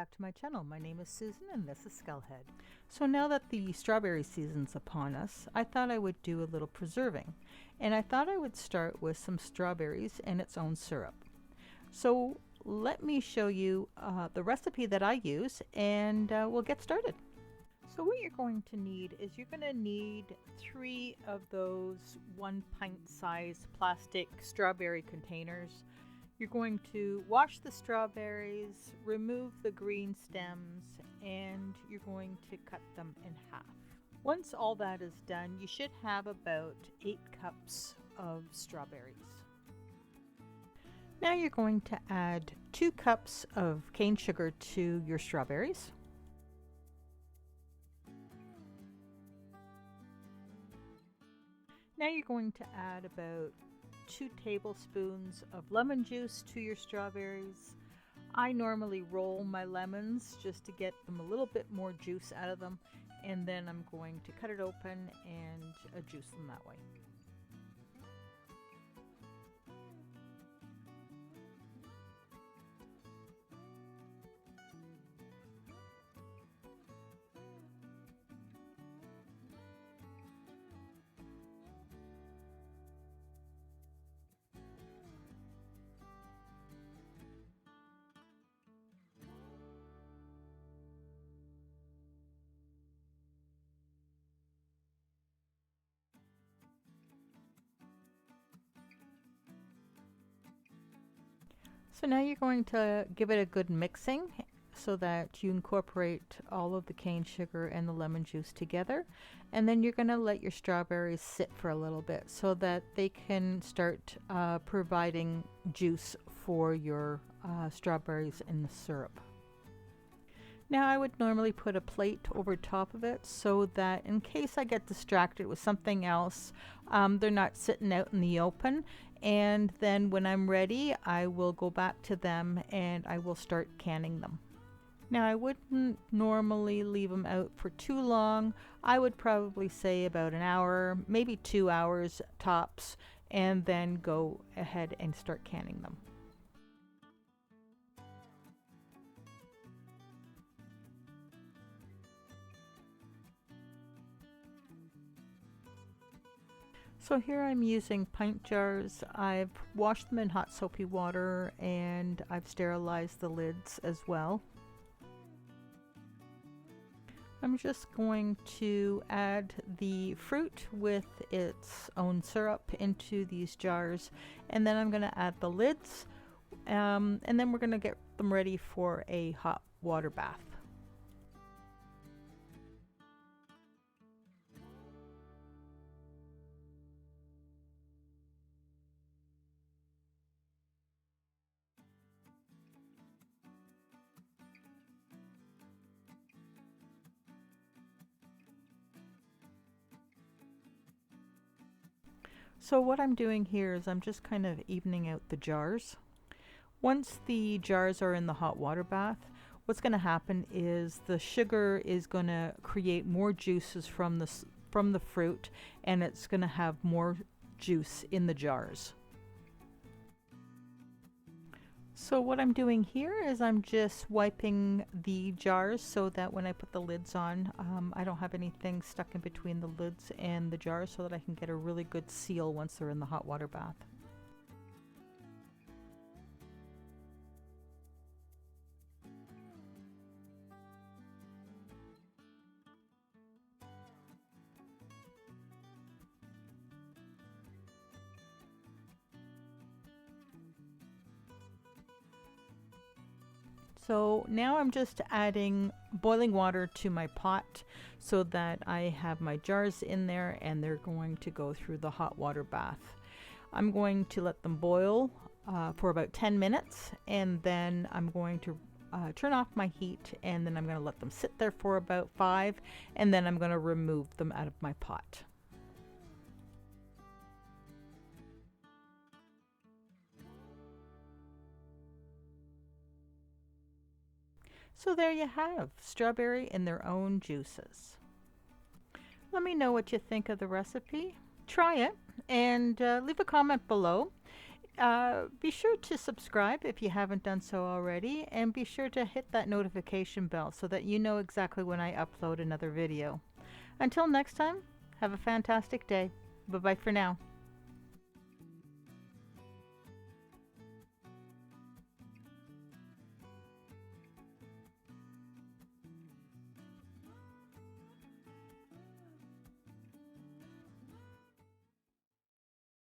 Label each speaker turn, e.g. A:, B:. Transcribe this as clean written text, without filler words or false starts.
A: back to my channel. My name is Susan and this is Skullhead. So now that the strawberry season's upon us, I thought I would do a little preserving. And I thought I would start with some strawberries and its own syrup. So let me show you the recipe that I use and we'll get started. So what you're going to need is you're going to need 3 of those 1 pint size plastic strawberry containers. You're going to wash the strawberries, remove the green stems, and you're going to cut them in half. Once all that is done, you should have about 8 cups of strawberries. Now you're going to add 2 cups of cane sugar to your strawberries. Now you're going to add about 2 tablespoons of lemon juice to your strawberries. I normally roll my lemons just to get them a little bit more juice out of them, and then I'm going to cut it open and juice them that way. So now you're going to give it a good mixing so that you incorporate all of the cane sugar and the lemon juice together. And then you're going to let your strawberries sit for a little bit so that they can start providing juice for your strawberries in the syrup. Now I would normally put a plate over top of it so that in case I get distracted with something else, they're not sitting out in the open. And then when I'm ready, I will go back to them and I will start canning them. Now I wouldn't normally leave them out for too long. I would probably say about an hour, maybe 2 hours tops, and then go ahead and start canning them. So here I'm using pint jars. I've washed them in hot soapy water and I've sterilized the lids as well. I'm just going to add the fruit with its own syrup into these jars, and then I'm going to add the lids, and then we're going to get them ready for a hot water bath. So what I'm doing here is I'm just kind of evening out the jars. Once the jars are in the hot water bath, what's going to happen is the sugar is going to create more juices from the fruit, and it's going to have more juice in the jars. So what I'm doing here is I'm just wiping the jars so that when I put the lids on, I don't have anything stuck in between the lids and the jars, so that I can get a really good seal once they're in the hot water bath. So now I'm just adding boiling water to my pot so that I have my jars in there and they're going to go through the hot water bath. I'm going to let them boil for about 10 minutes, and then I'm going to turn off my heat, and then I'm going to let them sit there for about 5, and then I'm going to remove them out of my pot. So there you have strawberry in their own juices. Let me know what you think of the recipe. Try it and leave a comment below. Be sure to subscribe if you haven't done so already, and be sure to hit that notification bell so that you know exactly when I upload another video. Until next time, have a fantastic day. Bye bye for now.